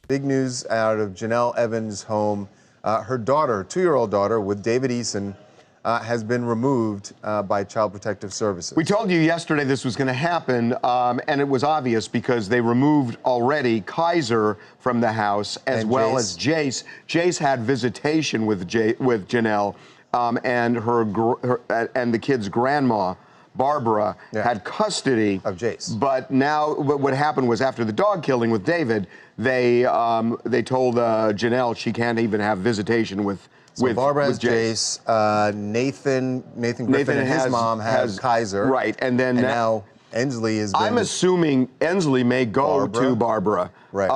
Big news out of Jenelle Evans' home. Her daughter, 2-year-old daughter, with David Eason, has been removed by Child Protective Services. We told you yesterday this was going to happen, and it was obvious because they removed already Kaiser from the house, as well Jace. as Jace. Jace had visitation with Jenelle, and the kid's grandma, Barbara, had custody of Jace. But now, what happened was after the dog killing with David, they told Jenelle she can't even have visitation with. So Barbara has Jace. Nathan Griffin and his mom has Kaiser. Right, and now Ensley has been. I'm assuming Ensley may go to Barbara. Right.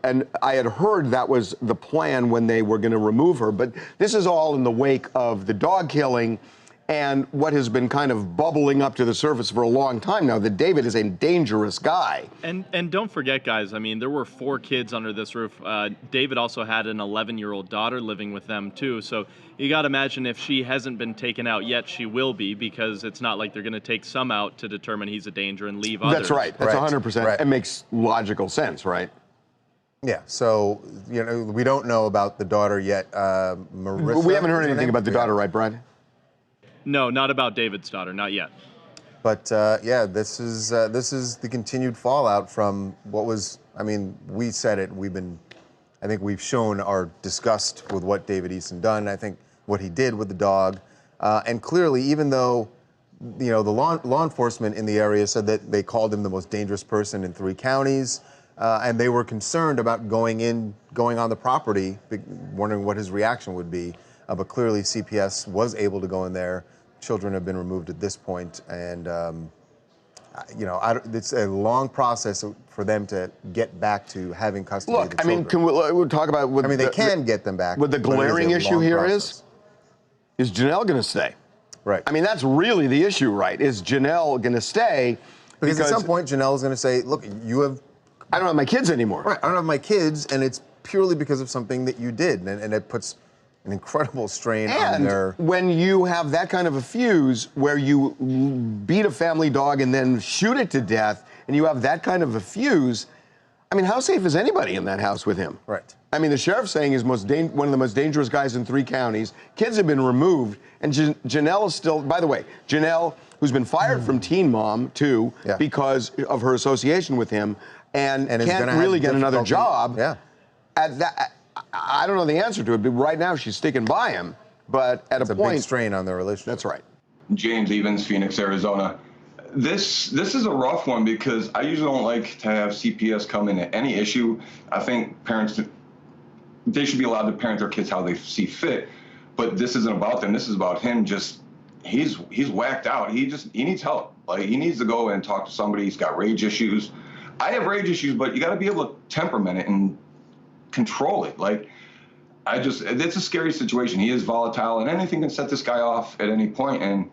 And I had heard that was the plan when they were going to remove her. But this is all in the wake of the dog killing and what has been kind of bubbling up to the surface for a long time now, that David is a dangerous guy. And don't forget, guys, I mean, there were 4 kids under this roof. David also had an 11-year-old daughter living with them, too. So you got to imagine if she hasn't been taken out yet, she will be, because it's not like they're going to take some out to determine he's a danger and leave others. That's right. That's 100%. Right. It makes logical sense, right? Yeah, so, you know, we don't know about the daughter yet. Marissa, we haven't heard anything about the daughter, right, Brad? No, not about David's daughter, not yet. But yeah, this is the continued fallout from what was. I mean, we said it. I think we've shown our disgust with what David Eason done. I think what he did with the dog, and clearly, even though, you know, the law enforcement in the area said that they called him the most dangerous person in 3 counties, and they were concerned about going on the property, wondering what his reaction would be. But clearly, CPS was able to go in there. Children have been removed at this point, and you know, it's a long process for them to get back to having custody of the children. Look, I mean, we'll talk about. I mean, they can get them back. But the glaring issue here is Jenelle going to stay? Right. I mean, that's really the issue, right? Is Jenelle going to stay? Because at some point, Jenelle is going to say, "Look, you have." I don't have my kids anymore. Right. I don't have my kids, and it's purely because of something that you did, and it puts an incredible strain on their. And when you have that kind of a fuse where you beat a family dog and then shoot it to death, and you have that kind of a fuse, I mean, how safe is anybody in that house with him? Right. I mean, the sheriff's saying he's one of the most dangerous guys in 3 counties. Kids have been removed, and Jenelle is still. By the way, Jenelle, who's been fired from Teen Mom too, because of her association with him, and can't really get another job. Yeah. At that. I don't know the answer to it, but right now she's sticking by him. But at it's a point, big strain on their relationship. That's right. Jenelle Evans, Phoenix, Arizona. This is a rough one because I usually don't like to have CPS come in at any issue. I think parents, they should be allowed to parent their kids how they see fit. But this isn't about them. This is about him. Just he's whacked out. He needs help. Like, he needs to go and talk to somebody. He's got rage issues. I have rage issues, but you got to be able to temperament it and control it. Like, it's a scary situation. He is volatile, and anything can set this guy off at any point. And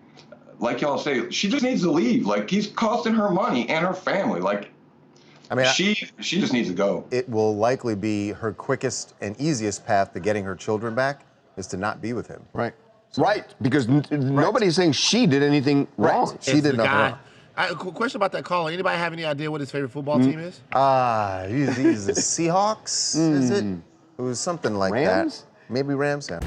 like y'all say, she just needs to leave. Like, he's costing her money and her family. Like, I mean, she just needs to go. It will likely be her quickest and easiest path to getting her children back is to not be with him. Right. So, right. Because nobody's saying she did anything wrong. She did nothing wrong. Question about that caller. Anybody have any idea what his favorite football team is? He's the Seahawks, is it? It was something like Rams? that. Maybe Rams, yeah.